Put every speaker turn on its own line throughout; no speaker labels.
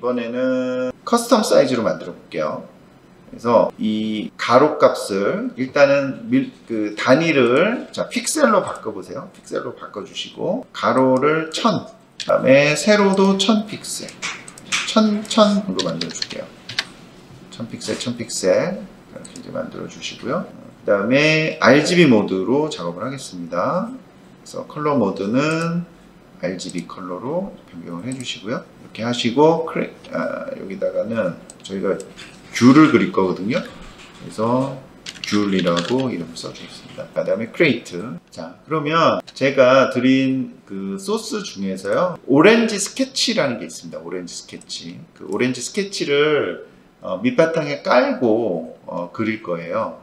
이번에는 커스텀 사이즈로 만들어 볼게요. 그래서 이 가로 값을 일단은 그 단위를 자 픽셀로 바꿔보세요. 픽셀로 바꿔주시고 가로를 1000, 그 다음에 세로도 1000픽셀, 1000으로 만들어 줄게요. 1000픽셀, 1000픽셀 이렇게 이제 만들어 주시고요. 그 다음에 RGB 모드로 작업을 하겠습니다. 그래서 컬러 모드는 RGB 컬러로 변경을 해주시고요. 이렇게 하시고 여기다가는 저희가 귤을 그릴 거거든요. 그래서 귤이라고 이름을 써주겠습니다. 그 다음에 크레이트. 자, 그러면 제가 드린 그 소스 중에서요, 오렌지 스케치라는 게 있습니다. 오렌지 스케치. 그 오렌지 스케치를 밑바탕에 깔고 그릴 거예요.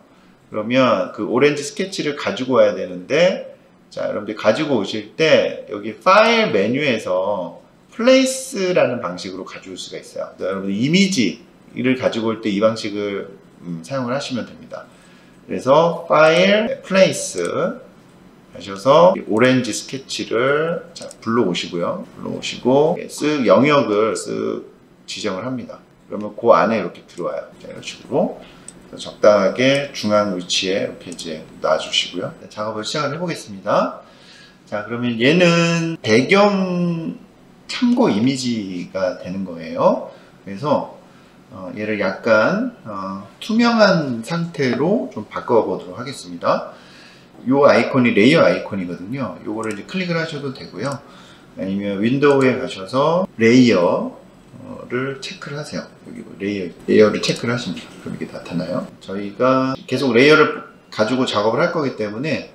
그러면 그 오렌지 스케치를 가지고 와야 되는데, 자, 여러분들 가지고 오실 때 여기 파일 메뉴에서 플레이스라는 방식으로 가져올 수가 있어요. 여러분들 이미지를 가지고 올 때 이 방식을 사용을 하시면 됩니다. 그래서 파일 플레이스 하셔서 오렌지 스케치를 자, 불러오시고요. 불러오시고 쓱 영역을 쓱 지정을 합니다. 그러면 그 안에 이렇게 들어와요. 자, 이런 식으로 적당하게 중앙 위치에 이렇게 이제 놔주시고요. 작업을 시작을 해보겠습니다. 자, 그러면 얘는 배경 참고 이미지가 되는 거예요. 그래서 얘를 약간 투명한 상태로 좀 바꿔보도록 하겠습니다. 이 아이콘이 레이어 아이콘이거든요. 요거를 이제 클릭을 하셔도 되고요. 아니면 윈도우에 가셔서 레이어를 체크를 하세요. 여기 레이어를 체크를 하십니다. 그럼 이게 나타나요. 저희가 계속 레이어를 가지고 작업을 할 거기 때문에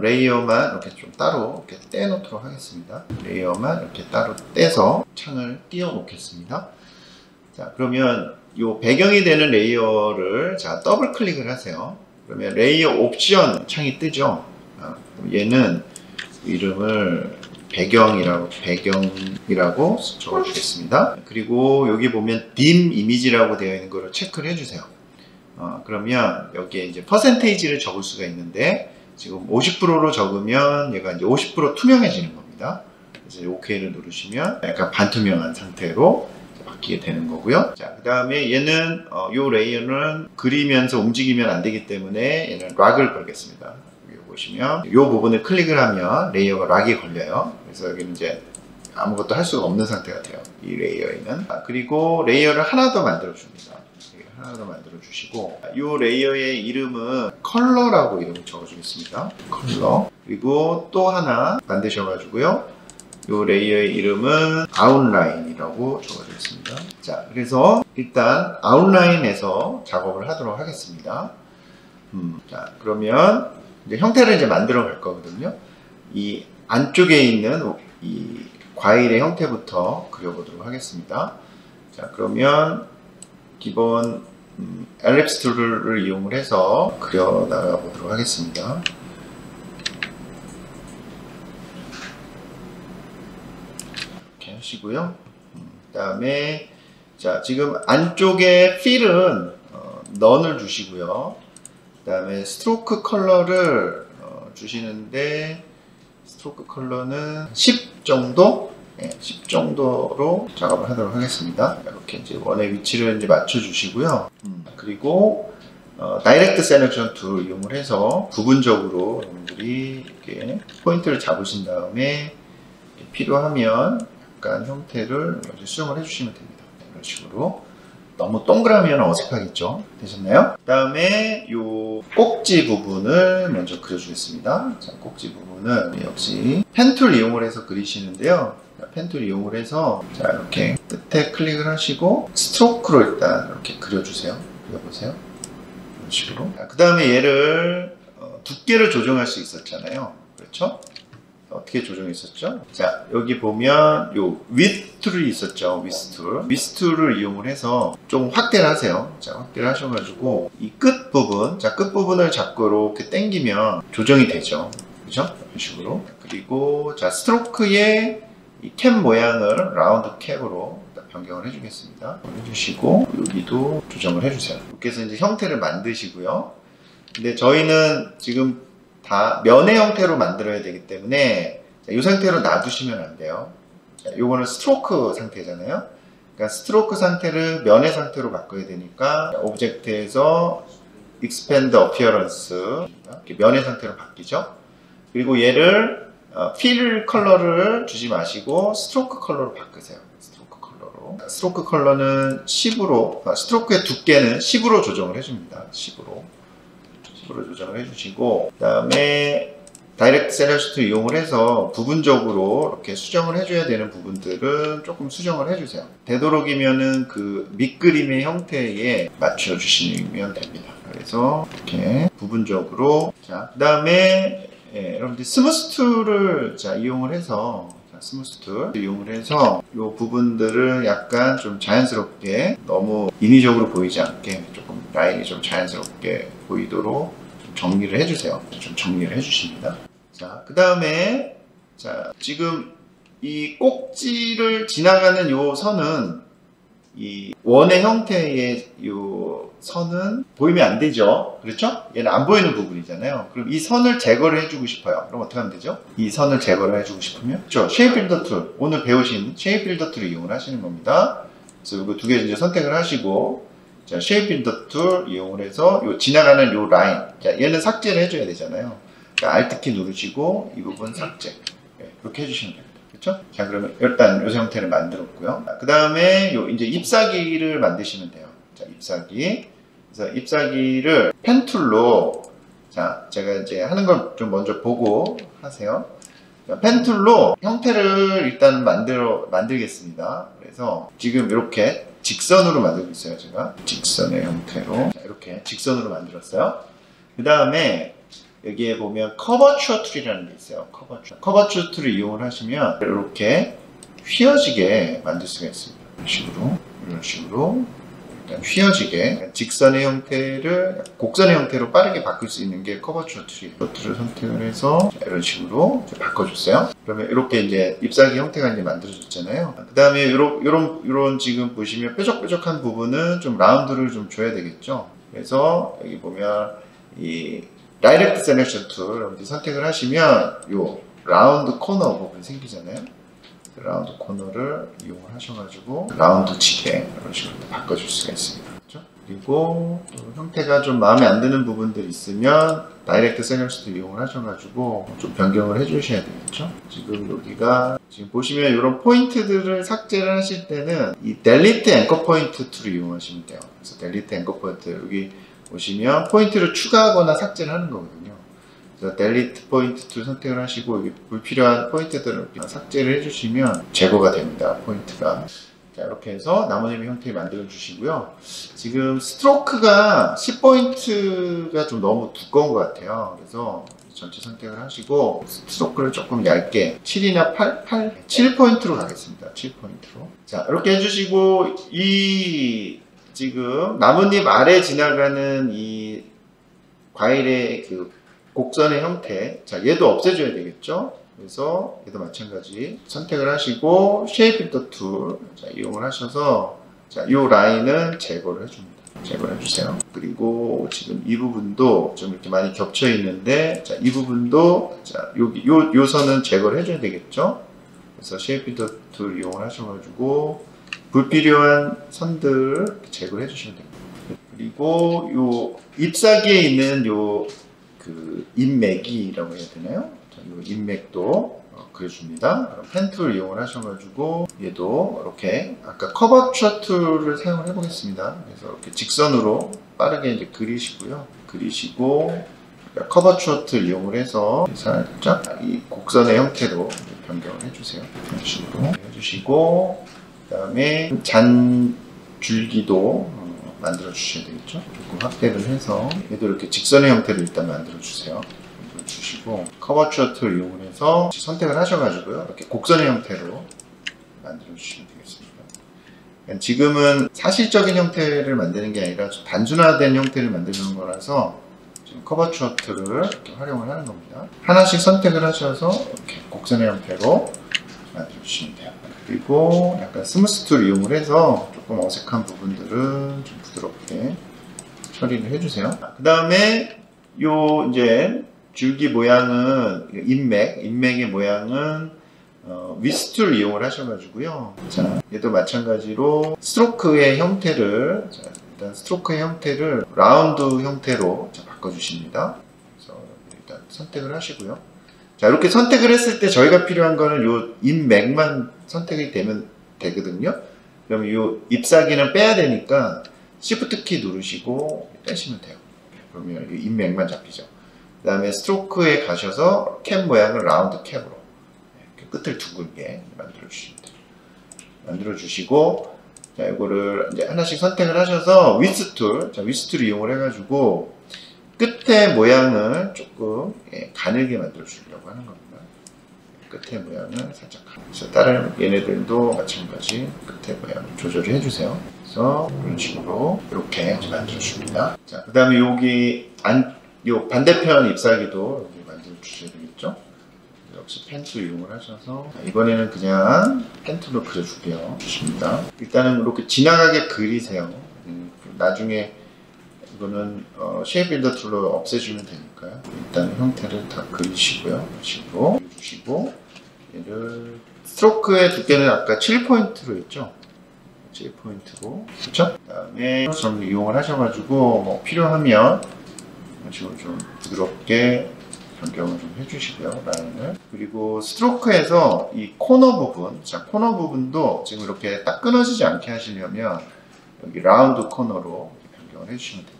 레이어만 이렇게 좀 따로 이렇게 떼놓도록 하겠습니다. 레이어만 이렇게 따로 떼서 창을 띄워 놓겠습니다. 자, 그러면 이 배경이 되는 레이어를 자 더블 클릭을 하세요. 그러면 레이어 옵션 창이 뜨죠. 얘는 이름을 배경이라고 적어주겠습니다. 그리고 여기 보면 dim 이미지라고 되어 있는 거를 체크를 해주세요. 그러면 여기에 이제 퍼센테이지를 적을 수가 있는데 지금 50%로 적으면 얘가 이제 50% 투명해지는 겁니다. 그래서 OK를 누르시면 약간 반투명한 상태로 바뀌게 되는 거고요. 자, 그 다음에 얘는 요 레이어는 그리면서 움직이면 안 되기 때문에 얘는 락을 걸겠습니다. 여기 보시면 요 부분을 클릭을 하면 레이어가 락이 걸려요. 그래서 여기는 이제 아무것도 할 수가 없는 상태가 돼요. 이 레이어에는. 그리고 레이어를 하나 더 만들어 줍니다. 하나 더 만들어 주시고 이 레이어의 이름은 컬러라고 이름을 적어 주겠습니다. 컬러. 그리고 또 하나 만드셔 가지고요. 이 레이어의 이름은 아웃라인이라고 적어 주겠습니다. 자, 그래서 일단 아웃라인에서 작업을 하도록 하겠습니다. 자, 그러면 이제 형태를 이제 만들어 갈 거거든요. 이 안쪽에 있는 이 과일의 형태부터 그려보도록 하겠습니다. 자, 그러면 기본 엘립스 툴을 이용을 해서 그려 나가 보도록 하겠습니다. 이렇게 하시고요. 그 다음에 자, 지금 안쪽에 필은 넌을 주시고요. 그 다음에 스트로크 컬러를 주시는데 스트로크 컬러는 10 정도? 네, 10 정도로 작업을 하도록 하겠습니다. 이렇게 이제 원의 위치를 이제 맞춰 주시고요. 그리고 다이렉트 셀렉션 툴을 이용을 해서 부분적으로 여러분들이 이렇게 포인트를 잡으신 다음에 필요하면 약간 형태를 수정을 해주시면 됩니다. 이런 식으로. 너무 동그라면 어색하겠죠? 되셨나요? 그 다음에 이 꼭지 부분을 먼저 그려주겠습니다. 자, 꼭지 부분은 역시 펜툴 이용을 해서 그리시는데요. 펜툴 이용을 해서 자, 이렇게 끝에 클릭을 하시고 스트로크로 일단 이렇게 그려주세요. 그려보세요. 이런 식으로. 그 다음에 얘를 두께를 조정할 수 있었잖아요. 그렇죠? 어떻게 조정했었죠? 자, 여기 보면 요 width 툴이 있었죠. width 툴. width 툴을 이용을 해서 좀 확대를 하세요. 자, 확대를 하셔가지고 이 끝 부분, 자, 끝 부분을 잡고 이렇게 당기면 조정이 되죠. 그죠? 이런 식으로. 그리고 자, 스트로크의 이 캡 모양을 라운드 캡으로 변경을 해주겠습니다. 해주시고 여기도 조정을 해주세요. 이렇게 해서 이제 형태를 만드시고요. 근데 저희는 지금 다 면의 형태로 만들어야 되기 때문에 이 상태로 놔두시면 안 돼요. 자, 요거는 스트로크 상태잖아요. 그러니까 스트로크 상태를 면의 상태로 바꿔야 되니까 오브젝트에서 expand appearance 면의 상태로 바뀌죠. 그리고 얘를 fill 컬러를 주지 마시고 스트로크 컬러로 바꾸세요. 스트로크 컬러로. 스트로크 컬러는 10으로 스트로크의 두께는 10으로 조정을 해줍니다. 10으로 조정을 해주시고, 그 다음에 다이렉트 셀렉션을 이용을 해서 부분적으로 이렇게 수정을 해줘야 되는 부분들은 조금 수정을 해주세요. 되도록이면은 그 밑그림의 형태에 맞춰주시면 됩니다. 그래서 이렇게 부분적으로, 자, 그 다음에 여러분들 스무스 툴을 이용을 해서 스무스 툴 이용을 해서 이 부분들을 약간 좀 자연스럽게, 너무 인위적으로 보이지 않게 조금 라인이 좀 자연스럽게 보이도록 좀 정리를 해주세요. 좀 정리를 해주십니다. 자, 그 다음에 자, 지금 이 꼭지를 지나가는 요 선은, 이 원의 형태의 요 선은 보이면 안 되죠. 그렇죠? 얘는 안 보이는 부분이잖아요. 그럼 이 선을 제거를 해주고 싶어요. 그럼 어떻게 하면 되죠? 이 선을 제거를 해주고 싶으면, 그렇죠? 쉐입 빌더 툴, 오늘 배우신 쉐입 빌더 툴을 이용을 하시는 겁니다. 그래서 이거 두 개 이제 선택을 하시고, 자, 쉐입 빌더 툴 이용을 해서 요 지나가는 요 라인, 자, 얘는 삭제를 해줘야 되잖아요. 그러니까 Alt키 누르시고 이 부분 삭제, 이렇게 해주시면 됩니다. 그렇죠? 자, 그러면 일단 요 형태를 만들었고요. 그 다음에 요 이제 잎사귀를 만드시면 돼요. 자, 잎사귀. 그래서 잎사귀를 펜 툴로, 자, 제가 이제 하는 걸 좀 먼저 보고 하세요. 펜 툴로 형태를 일단 만들겠습니다. 그래서 지금 이렇게 직선으로 만들고 있어요. 제가 직선의 형태로, 자, 이렇게 직선으로 만들었어요. 그 다음에 여기에 보면 커버추어 툴이라는 게 있어요. 커버추어 툴을 이용을 하시면 이렇게 휘어지게 만들 수가 있습니다. 이런 식으로 일단 휘어지게 직선의 형태를 곡선의 형태로 빠르게 바꿀 수 있는 게 커버추어 툴이에요. 툴을 선택을 해서 이런 식으로 바꿔주세요. 그러면 이렇게 이제 잎사귀 형태가 이제 만들어졌잖아요. 그 다음에 이런 지금 보시면 뾰족뾰족한 부분은 좀 라운드를 좀 줘야 되겠죠. 그래서 여기 보면 이 다이렉트 셀렉션 툴 선택을 하시면 요 라운드 코너 부분이 생기잖아요. 그 라운드 코너를 이용을 하셔가지고 라운드 치게 이런 식으로 바꿔줄 수가 있습니다. 그렇죠? 그리고 또 형태가 좀 마음에 안 드는 부분들이 있으면 다이렉트 셀렉션 툴 이용을 하셔가지고 좀 변경을 해주셔야 되겠죠. 지금 여기가 지금 보시면 이런 포인트들을 삭제를 하실 때는 이 델리트 앵커 포인트 툴을 이용하시면 돼요. 그래서 델리트 앵커 포인트 여기 보시면 포인트를 추가하거나 삭제를 하는 거거든요. 그래서 델리트 포인트 툴 선택을 하시고 여기 불필요한 포인트들을 삭제를 해주시면 제거가 됩니다. 포인트가. 자, 이렇게 해서 나뭇잎 형태 만들어 주시고요. 지금 스트로크가 10포인트가 좀 너무 두꺼운 것 같아요. 그래서 전체 선택을 하시고 스트로크를 조금 얇게 7이나 7포인트로 가겠습니다. 7포인트로. 자, 이렇게 해주시고 이 지금 나뭇잎 아래 지나가는 이 과일의 그 곡선의 형태, 자, 얘도 없애줘야 되겠죠. 그래서 얘도 마찬가지 선택을 하시고 쉐입 빌더 툴 이용을 하셔서, 자, 이 라인은 제거를 해줍니다. 제거를 해주세요. 그리고 지금 이 부분도 좀 이렇게 많이 겹쳐 있는데, 자, 이 부분도, 자, 여기 요 선은 제거를 해줘야 되겠죠. 그래서 쉐입 빌더 툴 이용을 하셔가지고 불필요한 선들 제거해 주시면 됩니다. 그리고 요 잎사귀에 있는 요 그 잎맥이라고 해야 되나요? 자, 요 잎맥도 그려줍니다. 펜 툴 이용을 하셔가지고 얘도 이렇게 아까 커버추어 툴을 사용을 해보겠습니다. 그래서 이렇게 직선으로 빠르게 이제 그리시고요. 그리시고 커버추어 툴 이용을 해서 살짝 이 곡선의 형태로 변경을 해주세요. 이런 식으로 해주시고, 그 다음에 잔 줄기도 만들어 주셔야 되겠죠. 조금 확대를 해서 얘도 이렇게 직선의 형태를 일단 만들어 주세요. 만들어 주시고 커버추어 툴 이용을 해서 선택을 하셔가지고요, 이렇게 곡선의 형태로 만들어 주시면 되겠습니다. 그러니까 지금은 사실적인 형태를 만드는 게 아니라 좀 단순화된 형태를 만드는 거라서 지금 커버추어 툴을 이렇게 활용을 하는 겁니다. 하나씩 선택을 하셔서 이렇게 곡선의 형태로 만들어 주시면 돼요. 그리고 약간 스무스 툴 이용을 해서 조금 어색한 부분들은 좀 부드럽게 처리를 해주세요. 그 다음에 요 이제 줄기 모양은 잎맥의 모양은 위스툴 이용을 하셔가지고요. 자, 얘도 마찬가지로 스트로크의 형태를, 자, 일단 스트로크의 형태를 라운드 형태로 바꿔주십니다. 그래서 일단 선택을 하시고요. 자, 이렇게 선택을 했을 때 저희가 필요한 거는 요 인맥만 선택이 되면 되거든요. 그럼 요 잎사귀는 빼야 되니까 Shift 키 누르시고 빼시면 돼요. 그러면 이 인맥만 잡히죠. 그 다음에 스트로크에 가셔서 캡 모양을 라운드 캡으로 끝을 둥글게 만들어주시면 돼요. 만들어주시고, 자, 이거를 이제 하나씩 선택을 하셔서 위스툴, 자, 위스툴을 이용을 해가지고 끝의 모양을 조금 가늘게 만들어주려고 하는 겁니다. 끝의 모양을 살짝 그래서 다른 얘네들도 마찬가지 끝의 모양을 조절을 해주세요. 그래서 이런 식으로 이렇게 만들어줍니다. 자, 그 다음에 여기 요 반대편 잎사귀도 여기 만들어주셔야 되겠죠? 역시 펜툴 이용을 하셔서 이번에는 그냥 펜툴로 그려줄게요. 좋습니다. 일단은 이렇게 지나가게 그리세요. 나중에 이거는 쉐입 빌더 툴로 없애주면 되니까요. 일단 형태를 다 그리시고요. 식으로 해주시고 얘를 스트로크의 두께는 아까 7포인트로 했죠? 7포인트로 그렇죠? 그 다음에 좀 이용을 하셔가지고 뭐 필요하면 지금 좀 부드럽게 변경을 좀 해주시고요. 라인을. 그리고 스트로크에서 이 코너 부분, 자, 코너 부분도 지금 이렇게 딱 끊어지지 않게 하시려면 여기 라운드 코너로 변경을 해주시면 됩니다.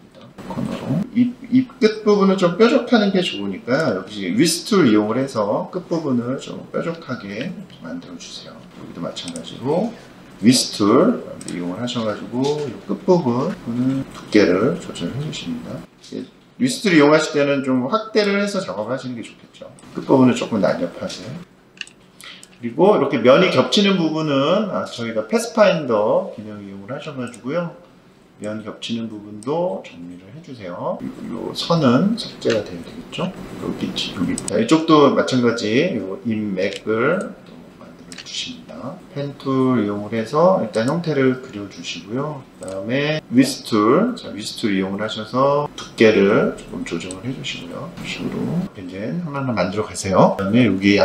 코너로. 이 끝부분을 좀 뾰족하는 게 좋으니까 여기 위스툴 이용을 해서 끝부분을 좀 뾰족하게 만들어주세요. 여기도 마찬가지로 위스툴 이용을 하셔가지고 이 끝부분 두께를 조절해 주십니다. 위스툴 이용하실 때는 좀 확대를 해서 작업을 하시는 게 좋겠죠. 끝부분을 조금 날렵하게. 그리고 이렇게 면이 겹치는 부분은 저희가 패스파인더 기능 이용을 하셔가지고요. 면 겹치는 부분도 정리를 해주세요. 이 선은 삭제가 되어야 되겠죠. 여기. 자, 이쪽도 마찬가지 인맥을 또 만들어 주십니다. 펜툴 이용을 해서 일단 형태를 그려주시고요. 그 다음에 위스툴, 자, 위스툴 이용을 하셔서 두께를 조금 조정을 해주시고요. 이런 식으로 이제 하나하나 만들어 가세요. 그 다음에 여기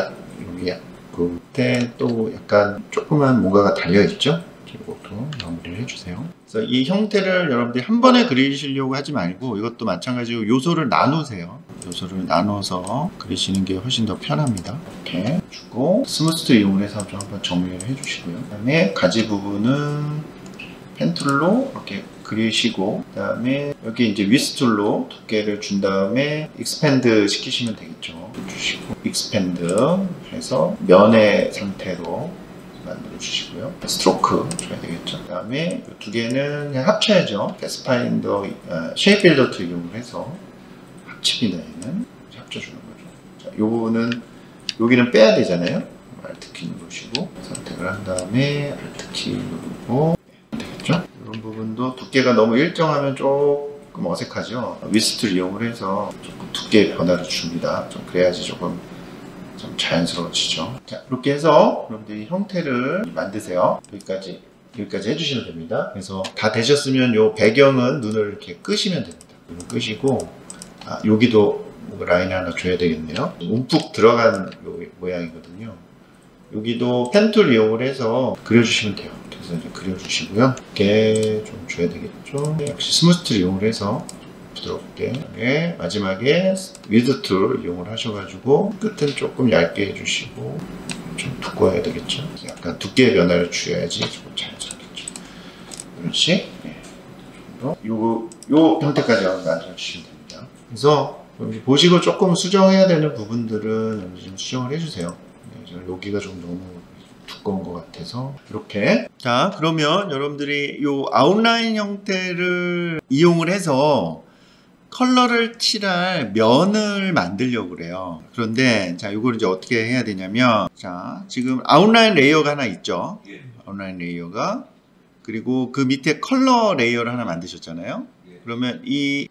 끝에 또 약간 조그만 뭔가가 달려있죠? 이것도 마무리를 해주세요. 그래서 이 형태를 여러분들이 한 번에 그리시려고 하지 말고 이것도 마찬가지로 요소를 나누세요. 요소를 나눠서 그리시는 게 훨씬 더 편합니다. 이렇게 주고 스무스 이용해서 좀 한번 정리를 해주시고요. 그 다음에 가지 부분은 펜툴로 이렇게 그리시고 그 다음에 여기 이제 위스툴로 두께를 준 다음에 익스펜드 시키시면 되겠죠. 주시고 익스펜드 해서 면의 상태로 만들어 주시고요. 스트로크 줘야 되겠죠. 그 다음에 이 두 개는 그냥 합쳐야죠. 패스파인더 쉐입 빌더 툴 이용을 해서 합칩니다. 얘는 합쳐주는 거죠. 자, 이 부분은 여기는 빼야 되잖아요. 알트키 누르시고 선택을 한 다음에 알트키 누르고 되겠죠. 이런 부분도 두께가 너무 일정하면 조금 어색하죠. 위스툴 이용을 해서 조금 두께 변화를 줍니다. 좀 그래야지 조금 좀 자연스러워지죠. 자, 이렇게 해서 여러분들이 형태를 만드세요. 여기까지 해주시면 됩니다. 그래서 다 되셨으면 요 배경은 눈을 이렇게 끄시면 됩니다. 눈을 끄시고 여기도 라인 하나 줘야 되겠네요. 움푹 들어간 요 모양이거든요. 여기도 펜툴 이용을 해서 그려주시면 돼요. 그래서 이제 그려주시고요. 이렇게 좀 줘야 되겠죠. 역시 스무스툴 이용을 해서 부드럽게 마지막에 위드 툴 이용을 하셔가지고 끝은 조금 얇게 해주시고 좀 두꺼워야 되겠죠. 약간 두께의 변화를 주어야지 조금 자연스럽겠죠. 그렇지? 네. 요 형태까지 만들어 주시면 됩니다. 그래서 보시고 조금 수정해야 되는 부분들은 좀 수정을 해주세요. 여기가 좀 너무 두꺼운 것 같아서 이렇게. 자, 그러면 여러분들이 요 아웃라인 형태를 이용을 해서 컬러를 칠할 면을 만들려고 그래요. 그런데 자, 이걸 이제 어떻게 해야 되냐면, 자, 지금 아웃라인 레이어가 하나 있죠. 아웃라인 레이어가. 그리고 그 밑에 컬러 레이어를 하나 만드셨잖아요. 그러면 이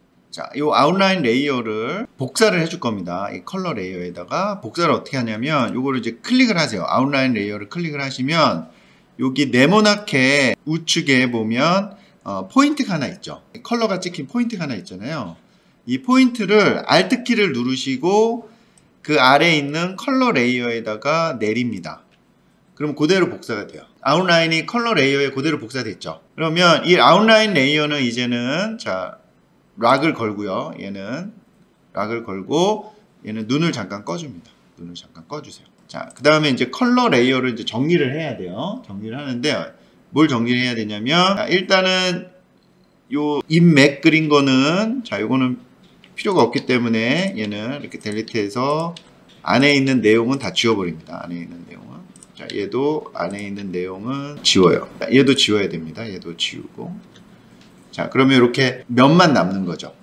아웃라인 레이어를 복사를 해줄 겁니다. 이 컬러 레이어에다가 복사를 어떻게 하냐면, 요거를 이제 클릭을 하세요. 아웃라인 레이어를 클릭을 하시면 여기 네모나게 우측에 보면 포인트가 하나 있죠. 컬러가 찍힌 포인트가 하나 있잖아요. 이 포인트를 Alt키를 누르시고 그 아래에 있는 컬러 레이어에다가 내립니다. 그럼 그대로 복사가 돼요. 아웃라인이 컬러 레이어에 그대로 복사됐죠. 그러면 이 아웃라인 레이어는 이제는 자 락을 걸고요. 얘는 락을 걸고 얘는 눈을 잠깐 꺼줍니다. 눈을 잠깐 꺼주세요. 자, 그 다음에 이제 컬러 레이어를 이제 정리를 해야 돼요. 정리를 하는데 뭘 정리를 해야 되냐면 자, 일단은 요 인맥 그린 거는 자 요거는 필요가 없기 때문에 얘는 이렇게 델리트해서 안에 있는 내용은 다 지워버립니다. 안에 있는 내용은 자 얘도 안에 있는 내용은 지워요. 자, 얘도 지워야 됩니다. 얘도 지우고 자 그러면 이렇게 면만 남는 거죠.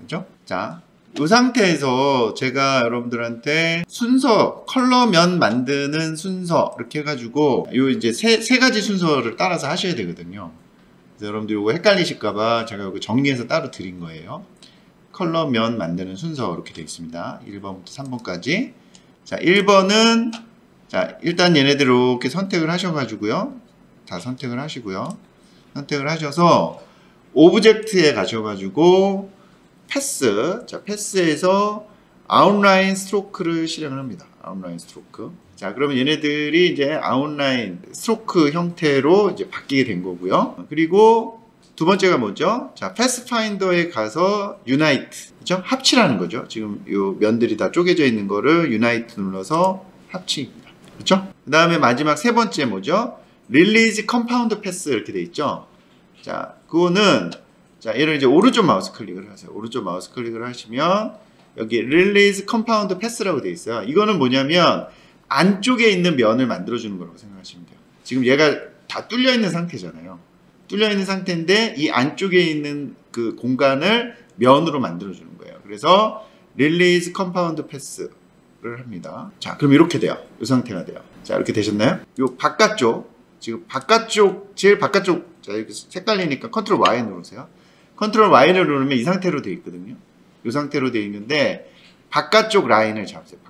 그죠? 자, 이 상태에서 제가 여러분들한테 순서 컬러면 만드는 순서 이렇게 해가지고 요 이제 세 가지 순서를 따라서 하셔야 되거든요. 그래서 여러분들 이거 헷갈리실까봐 제가 이거 정리해서 따로 드린 거예요. 컬러면 만드는 순서 이렇게 되어 있습니다. 1번부터 3번까지. 자, 1번은 자 일단 얘네들 이렇게 선택을 하셔가지고요. 다 선택을 하시고요. 선택을 하셔서 오브젝트에 가셔가지고 패스, 자 패스에서 아웃라인 스트로크를 실행을 합니다. 아웃라인 스트로크. 자 그러면 얘네들이 이제 아웃라인 스트로크 형태로 이제 바뀌게 된 거고요. 그리고 두 번째가 뭐죠? 자 패스파인더에 가서 유나이트, 그죠? 합치라는 거죠. 지금 요 면들이 다 쪼개져 있는 거를 유나이트 눌러서 합치입니다. 그렇죠? 그 다음에 마지막 세 번째 뭐죠? 릴리즈 컴파운드 패스 이렇게 돼 있죠. 자 그거는 자 얘를 이제 오른쪽 마우스 클릭을 하세요. 오른쪽 마우스 클릭을 하시면 여기 릴리즈 컴파운드 패스라고 돼 있어요. 이거는 뭐냐면 안쪽에 있는 면을 만들어주는 거라고 생각하시면 돼요. 지금 얘가 다 뚫려 있는 상태잖아요. 뚫려 있는 상태인데 이 안쪽에 있는 그 공간을 면으로 만들어주는 거예요. 그래서 릴리즈 컴파운드 패스를 합니다. 자 그럼 이렇게 돼요. 이 상태가 돼요. 자 이렇게 되셨나요? 요 바깥쪽 지금 바깥쪽 제일 바깥쪽 자 이렇게 색깔리니까 컨트롤 Y 누르세요. 컨트롤 Y를 누르면 이 상태로 되어 있거든요. 이 상태로 되어 있는데 바깥쪽 라인을 잡으세요.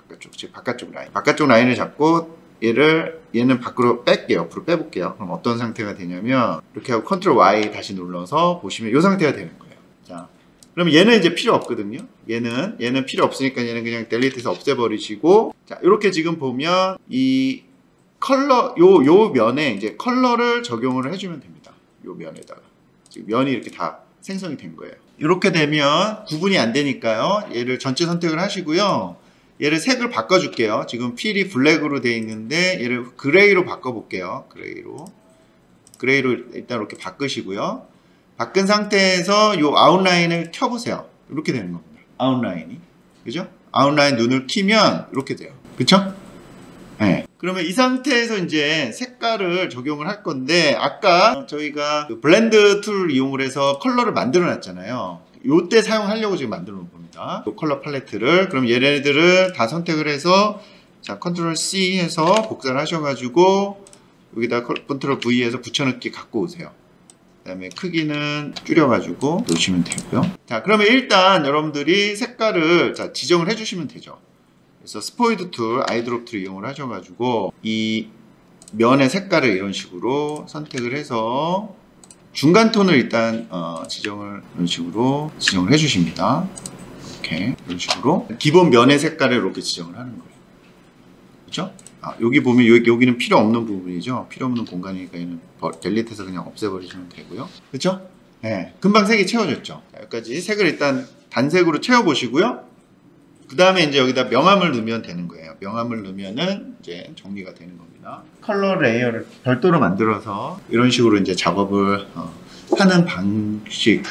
바깥쪽 라인. 바깥쪽 라인을 잡고 얘는 밖으로 뺄게요. 옆으로 빼볼게요. 그럼 어떤 상태가 되냐면 이렇게 하고 컨트롤 Y 다시 눌러서 보시면 이 상태가 되는 거예요. 자, 그럼 얘는 이제 필요 없거든요. 얘는 필요 없으니까 얘는 그냥 델리트해서 없애버리시고 자, 이렇게 지금 보면 이 컬러 요 면에 이제 컬러를 적용을 해주면 됩니다. 요 면에다가 지금 면이 이렇게 다 생성이 된 거예요. 이렇게 되면 구분이 안 되니까요. 얘를 전체 선택을 하시고요. 얘를 색을 바꿔줄게요. 지금 필이 블랙으로 되어 있는데 얘를 그레이로 바꿔볼게요. 그레이로 일단 이렇게 바꾸시고요. 바꾼 상태에서 이 아웃라인을 켜보세요. 이렇게 되는 겁니다. 아웃라인이. 그죠? 아웃라인 눈을 키면 이렇게 돼요. 그쵸? 네. 그러면 이 상태에서 이제 색깔을 적용을 할 건데 아까 저희가 그 블렌드 툴을 이용을 해서 컬러를 만들어 놨잖아요. 요때 사용하려고 지금 만들어 놓은 겁니다. 그 컬러 팔레트를 그럼 얘네들을 다 선택을 해서 자 컨트롤 C 해서 복사를 하셔가지고 여기다 컨트롤 V 해서 붙여넣기 갖고 오세요. 그 다음에 크기는 줄여가지고 놓으시면 되고요. 자 그러면 일단 여러분들이 색깔을 자 지정을 해주시면 되죠. 그래서 스포이드 툴, 아이드롭 툴을 이용을 하셔가지고 이 면의 색깔을 이런 식으로 선택을 해서 중간 톤을 일단 지정을 이런 식으로 지정을 해주십니다. 이렇게 이런 식으로 기본 면의 색깔을 이렇게 지정을 하는 거예요. 그렇죠? 여기 보면 여기는 필요 없는 부분이죠. 필요 없는 공간이니까 얘는 델리트해서 그냥 없애버리시면 되고요. 그렇죠? 네, 금방 색이 채워졌죠. 자, 여기까지 색을 일단 단색으로 채워보시고요. 그 다음에 이제 여기다 명암을 넣으면 되는 거예요. 명암을 넣으면은 이제 정리가 되는 겁니다. 컬러 레이어를 별도로 만들어서 이런 식으로 이제 작업을 하는 방식이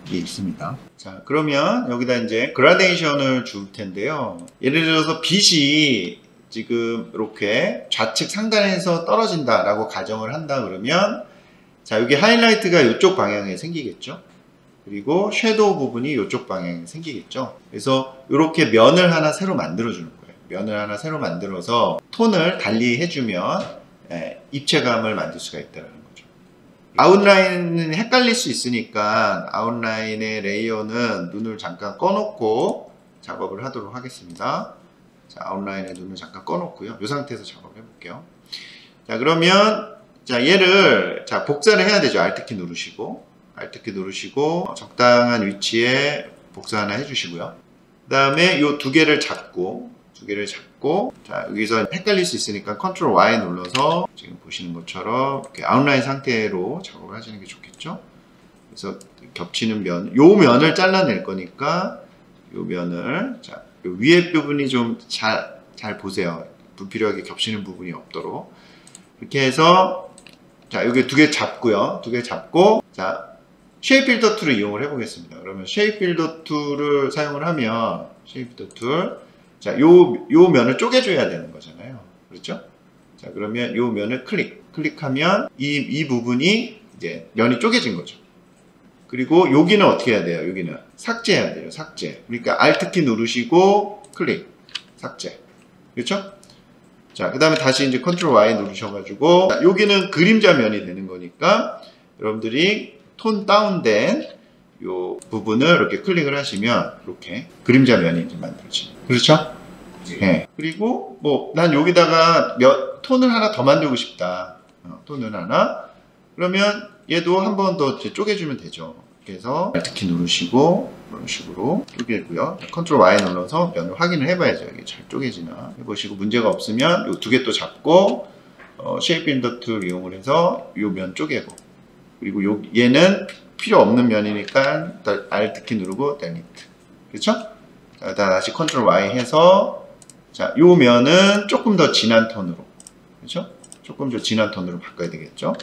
있습니다. 자, 그러면 여기다 이제 그라데이션을 줄 텐데요. 예를 들어서 빛이 지금 이렇게 좌측 상단에서 떨어진다라고 가정을 한다 그러면 자, 여기 하이라이트가 이쪽 방향에 생기겠죠. 그리고 섀도우 부분이 이쪽 방향에 생기겠죠. 그래서 이렇게 면을 하나 새로 만들어 주는 거예요. 면을 하나 새로 만들어서 톤을 달리 해주면 입체감을 만들 수가 있다는 거죠. 아웃라인은 헷갈릴 수 있으니까 아웃라인의 레이어는 눈을 잠깐 꺼놓고 작업을 하도록 하겠습니다. 자, 아웃라인의 눈을 잠깐 꺼놓고요. 이 상태에서 작업을 해볼게요. 자, 그러면 자 얘를 자 복사를 해야 되죠. Alt키 누르시고 Alt키 누르시고 적당한 위치에 복사 하나 해주시고요. 그 다음에 이 두 개를 잡고 두 개를 잡고, 자, 여기서 헷갈릴 수 있으니까 컨트롤 Y 눌러서 지금 보시는 것처럼 이렇게 아웃라인 상태로 작업을 하시는 게 좋겠죠. 그래서 겹치는 면, 요 면을 잘라낼 거니까 요 면을, 자, 요 위에 부분이 좀 잘 보세요. 불필요하게 겹치는 부분이 없도록. 이렇게 해서, 자, 여기 두 개 잡고요. 두 개 잡고, 자, 쉐입 빌더 툴을 이용을 해보겠습니다. 그러면 쉐입 빌더 툴을 사용을 하면, 쉐입 빌더 툴, 자, 요 면을 쪼개줘야 되는 거잖아요. 그렇죠? 자, 그러면 요 면을 클릭하면 이 부분이 이제 면이 쪼개진 거죠. 그리고 여기는 어떻게 해야 돼요? 여기는 삭제해야 돼요. 삭제. 그러니까 Alt키 누르시고 클릭, 삭제. 그렇죠? 자, 그 다음에 다시 이제 컨트롤 Y 누르셔가지고, 자, 여기는 그림자 면이 되는 거니까 여러분들이 톤 다운된 요 부분을 이렇게 클릭을 하시면 이렇게 그림자 면이 이제 만들어집니다. 그렇죠? 네. 그리고 뭐 난 여기다가 톤을 하나 더 만들고 싶다. 톤을 하나. 그러면 얘도 한 번 더 쪼개주면 되죠. 그래서 Alt키 누르시고 이런 식으로 쪼개고요. 컨트롤 Y 눌러서 면을 확인을 해봐야죠. 이게 잘 쪼개지나 해보시고 문제가 없으면 이 두 개 또 잡고 쉐입 빌더 툴 이용을 해서 이 면 쪼개고, 그리고 얘는 필요 없는 면이니까 Alt키 누르고 Delete. 그렇죠? 자, 다시 컨트롤 Y 해서, 자, 이 면은 조금 더 진한 톤으로, 그렇죠? 조금 더 진한 톤으로 바꿔야 되겠죠?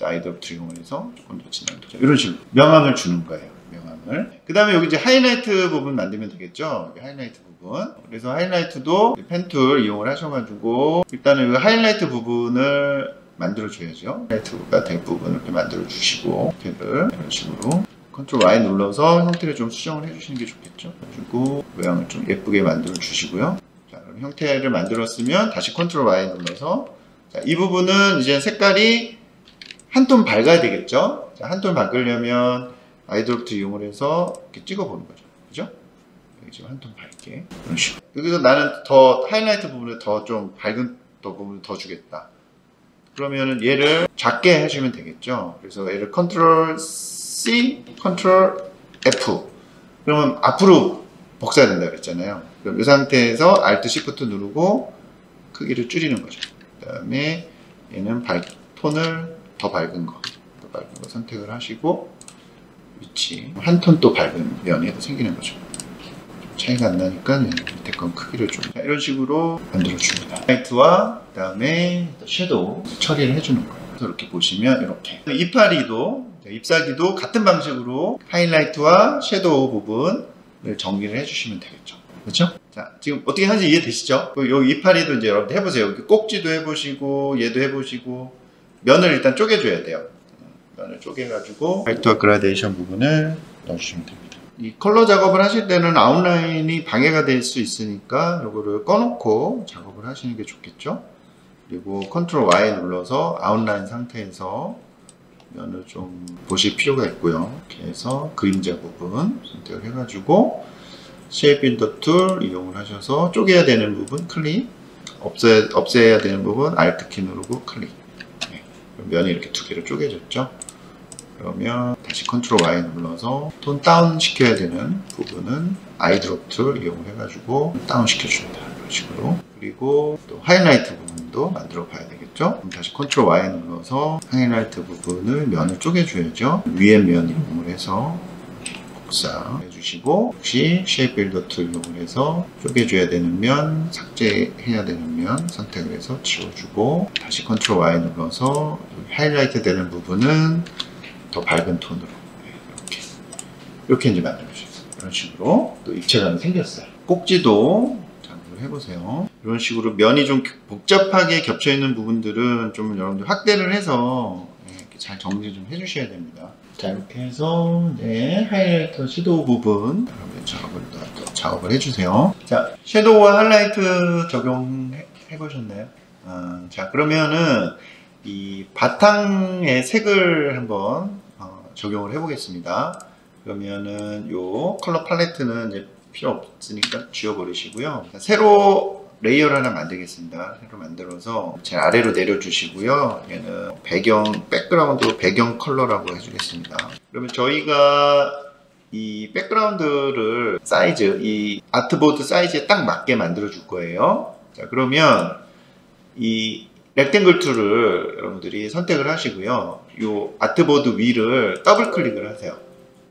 아이드롭트 이용을 해서 조금 더 진한 톤, 이런 식으로 명암을 주는 거예요. 명암을. 그 다음에 여기 이제 하이라이트 부분 만들면 되겠죠? 여기 하이라이트 부분. 그래서 하이라이트도 펜 툴 이용을 하셔가지고 일단은 이 하이라이트 부분을 만들어 줘야죠. 하이라이트가 될 부분을 이렇게 만들어 주시고, 형태를 이런 식으로 컨트롤 Y 눌러서 형태를 좀 수정을 해주시는 게 좋겠죠. 그리고 모양을 좀 예쁘게 만들어 주시고요. 자, 그럼 형태를 만들었으면 다시 컨트롤 Y 눌러서, 자, 이 부분은 이제 색깔이 한 톤 밝아야 되겠죠. 자, 한 톤 바꾸려면 아이드롭트 이용을 해서 이렇게 찍어보는 거죠. 그죠? 여기 지금 한 톤 밝게. 이런 식으로. 여기서 나는 더 하이라이트 부분을 더 좀 밝은 부분을 더 주겠다. 그러면은 얘를 작게 해주면 되겠죠. 그래서 얘를 컨트롤 C, 컨트롤 F. 그러면 앞으로 복사된다 그랬잖아요. 그럼 이 상태에서 Alt Shift 누르고 크기를 줄이는 거죠. 그 다음에 얘는 톤을 더 밝은 거 선택을 하시고, 위치 한 톤 또 밝은 면이 생기는 거죠. 차이가 안 나니까 밑에 건 크기를 좀, 자, 이런 식으로 만들어 줍니다. 하이라이트와 그 다음에 섀도우 처리를 해주는 거예요. 그래서 이렇게 보시면 이렇게 잎사귀도 같은 방식으로 하이라이트와 섀도우 부분을 정리를 해주시면 되겠죠. 그렇죠? 자, 지금 어떻게 하는지 이해되시죠? 여기 이파리도 이제 여러분들 해보세요. 꼭지도 해보시고 얘도 해보시고, 면을 일단 쪼개줘야 돼요. 면을 쪼개가지고 화이트와 그라데이션 부분을 넣어주시면 됩니다. 이 컬러 작업을 하실 때는 아웃라인이 방해가 될 수 있으니까 이거를 꺼놓고 작업을 하시는 게 좋겠죠. 그리고 컨트롤 Y 눌러서 아웃라인 상태에서 면을 좀 보실 필요가 있고요. 이렇게 해서 그림자 부분 선택을 해가지고 쉐입 빌더 툴 이용을 하셔서 쪼개야 되는 부분 클릭, 없애야 되는 부분 Alt키 누르고 클릭. 면이 이렇게 두 개로 쪼개졌죠. 그러면 다시 컨트롤 Y 눌러서 톤 다운 시켜야 되는 부분은 아이드롭트 이용을 해가지고 다운 시켜줍니다. 이런 식으로. 그리고 또 하이라이트 부분도 만들어 봐야 되겠죠. 그럼 다시 컨트롤 Y 눌러서 하이라이트 부분을 면을 쪼개줘야죠. 위에 면 이용을 해서 복사 해주시고, 역시 쉐입 빌더 툴 이용을 해서 쪼개줘야 되는 면, 삭제해야 되는 면 선택을 해서 지워주고, 다시 컨트롤 Y 눌러서 하이라이트 되는 부분은 더 밝은 톤으로 이렇게 이제 만들어주세요. 이런 식으로 또 입체감이 생겼어요. 꼭지도 참고를 해보세요. 이런 식으로 면이 좀 복잡하게 겹쳐 있는 부분들은 좀 여러분들 확대를 해서 이렇게 잘 정리 좀 해주셔야 됩니다. 자, 이렇게 해서 하이라이터 섀도우 부분 작업을 해주세요. 자, 섀도우와 하이라이트 적용해 보셨나요? 자, 그러면은 이 바탕의 색을 한번 적용을 해 보겠습니다. 그러면은 요 컬러 팔레트는 이제 필요 없으니까 지워버리시고요. 새로 레이어를 하나 만들겠습니다. 새로 만들어서 제 아래로 내려주시고요. 얘는 백그라운드 배경 컬러라고 해주겠습니다. 그러면 저희가 이 백그라운드를 사이즈, 이 아트보드 사이즈에 딱 맞게 만들어 줄 거예요. 자, 그러면 이 렉탱글 툴을 여러분들이 선택을 하시고요. 이 아트보드 위를 더블 클릭을 하세요.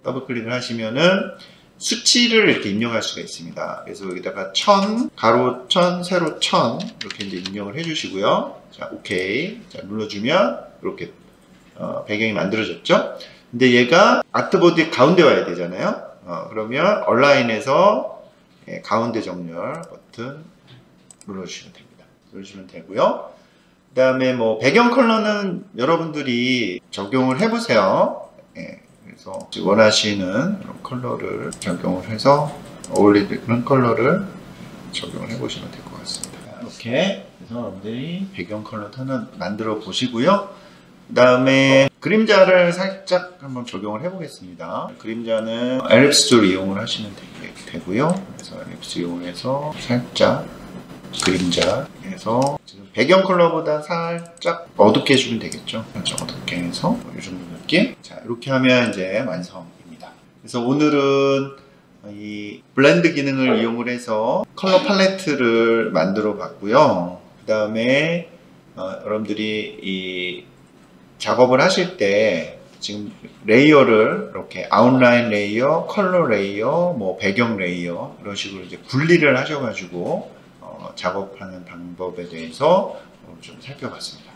더블 클릭을 하시면은 수치를 이렇게 입력할 수가 있습니다. 그래서 여기다가 1000, 가로 1000, 세로 1000 이렇게 이제 입력을 해주시고요. 자, 오케이. 자, 눌러주면 이렇게 배경이 만들어졌죠. 근데 얘가 아트보드의 가운데 와야 되잖아요. 그러면 얼라인에서 가운데 정렬 버튼 눌러주시면 됩니다. 눌러주시면 되고요. 그 다음에 뭐 배경 컬러는 여러분들이 적용을 해보세요. 그래서 원하시는 이런 컬러를 적용을 해서 어울리는 그런 컬러를 적용을 해보시면 될 것 같습니다. 이렇게 해서 여러분들이 배경 컬러 하나 만들어 보시고요. 그 다음에 그림자를 살짝 한번 적용을 해보겠습니다. 그림자는 엘립스 툴 이용을 하시면 되고요. 그래서 엘립스 이용해서 살짝 그림자 해서 지금 배경 컬러보다 살짝 어둡게 해주면 되겠죠. 살짝 어둡게 해서 이 정도 느낌. 자, 이렇게 하면 이제 완성입니다. 그래서 오늘은 이 블렌드 기능을 이용을 해서 컬러 팔레트를 만들어 봤고요. 그 다음에 여러분들이 이 작업을 하실 때 지금 레이어를 이렇게 아웃라인 레이어, 컬러 레이어, 뭐 배경 레이어 이런 식으로 이제 분리를 하셔가지고 작업하는 방법에 대해서 좀 살펴봤습니다.